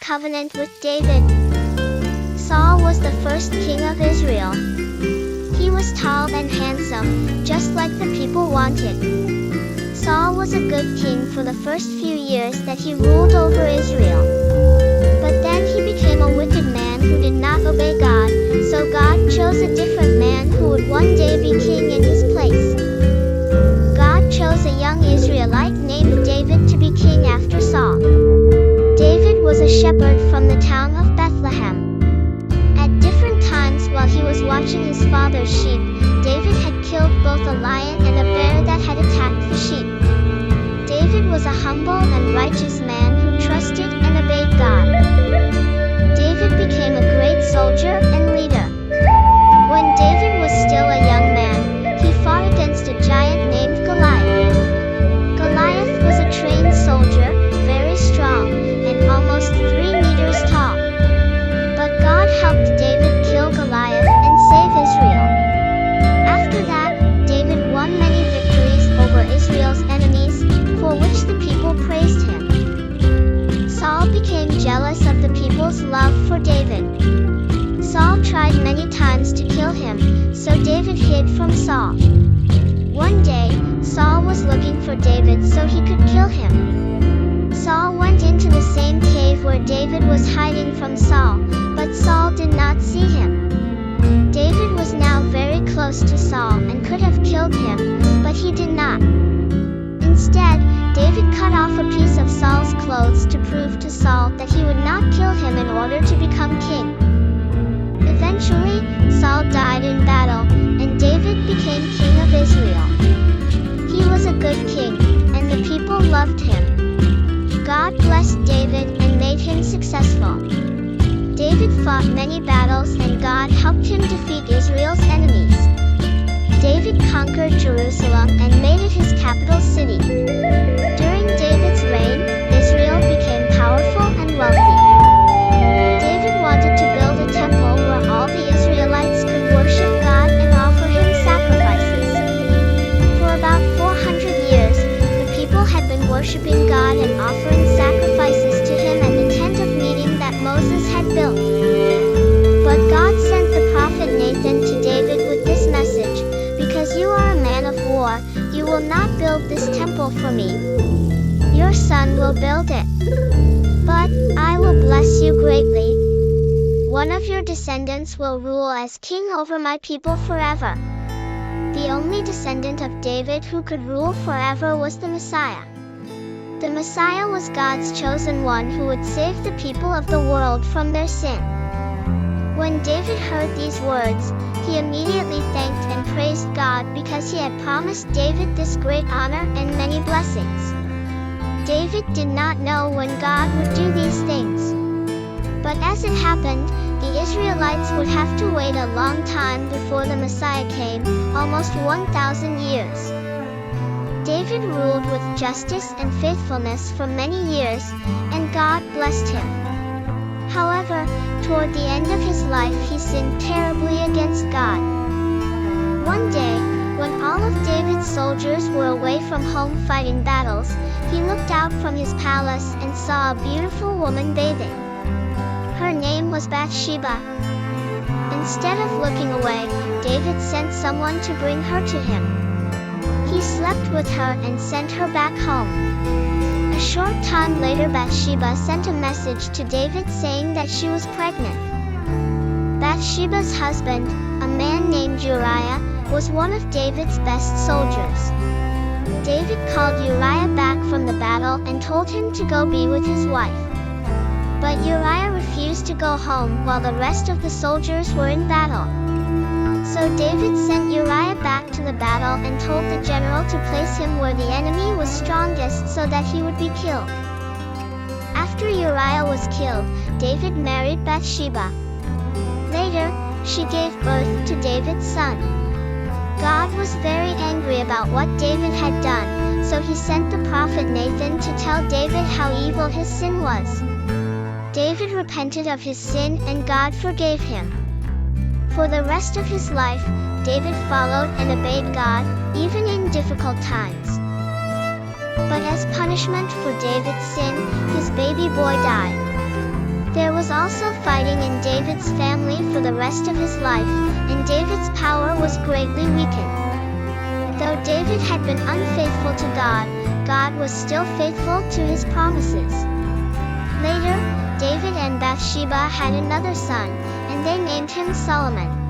covenant with David. Saul was the first king of Israel. He was tall and handsome, just like the people wanted. Saul was a good king for the first few years that he ruled over Israel. But then he became a wicked man who did not obey God, so God chose a different man who would one day be king in his place. God chose a young Israelite named David to be king after Saul. David was a shepherd from the town of Bethlehem. At different times while he was watching his father's sheep, David had killed both a lion and a bear that had attacked the sheep. David was a humble and righteous man who trusted and obeyed God. David became a great soldier and leader. When David was still a young man, he fought against a giant named Goliath. Goliath was a trained soldier, very strong, and almost 3 meters tall. But God helped David kill Goliath and save Israel. After that, David won many victories over Israel's enemies, for which the people praised him. Saul became jealous of the people's love for David. Saul tried many times to kill him, so David hid from Saul. One day, Saul was looking for David so he could kill him. Saul went into the same cave where David was hiding from Saul, but Saul did not see him. David was now very close to Saul and could have killed him, but he did not. Instead, David cut off a piece of Saul's clothes to prove to Saul that he would not kill him in order to become king. Eventually, Saul died in battle, and David became king of Israel. He was a good king, and the people loved him. God blessed David and made him successful. David fought many battles and God helped him defeat Israel's enemies. David conquered Jerusalem and made it his capital city. During David's reign, Israel became powerful and wealthy. David wanted to build a temple where all the Israelites could worship God and offer him sacrifices. For about 400 years, the people had been worshiping God and offering sacrifices to him at the tent of meeting that Moses had built. But God sent the prophet Nathan to David with this message: "Because you are a man of war, you will not build this temple for me. Your son will build it. But I will bless you greatly. One of your descendants will rule as king over my people forever." The only descendant of David who could rule forever was the Messiah. The Messiah was God's chosen one who would save the people of the world from their sin. When David heard these words, he immediately thanked and praised God because he had promised David this great honor and many blessings. David did not know when God would do these things. But as it happened, the Israelites would have to wait a long time before the Messiah came, almost 1,000 years. David ruled with justice and faithfulness for many years, and God blessed him. However, toward the end of his life he sinned terribly against God. One day, when all of David's soldiers were away from home fighting battles, he looked out from his palace and saw a beautiful woman bathing. Her name was Bathsheba. Instead of looking away, David sent someone to bring her to him. He slept with her and sent her back home. A short time later, Bathsheba sent a message to David saying that she was pregnant. Bathsheba's husband, a man named Uriah, was one of David's best soldiers. David called Uriah back from the battle and told him to go be with his wife. But Uriah refused to go home while the rest of the soldiers were in battle. So David sent Uriah back to the battle and told the general to place him where the enemy was strongest so that he would be killed. After Uriah was killed, David married Bathsheba. Later, she gave birth to David's son. God was very angry about what David had done, so he sent the prophet Nathan to tell David how evil his sin was. David repented of his sin and God forgave him. For the rest of his life, David followed and obeyed God, even in difficult times. But as punishment for David's sin, his baby boy died. There was also fighting in David's family for the rest of his life, and David's power was greatly weakened. Though David had been unfaithful to God, God was still faithful to his promises. Later, David and Bathsheba had another son, and they named him Solomon.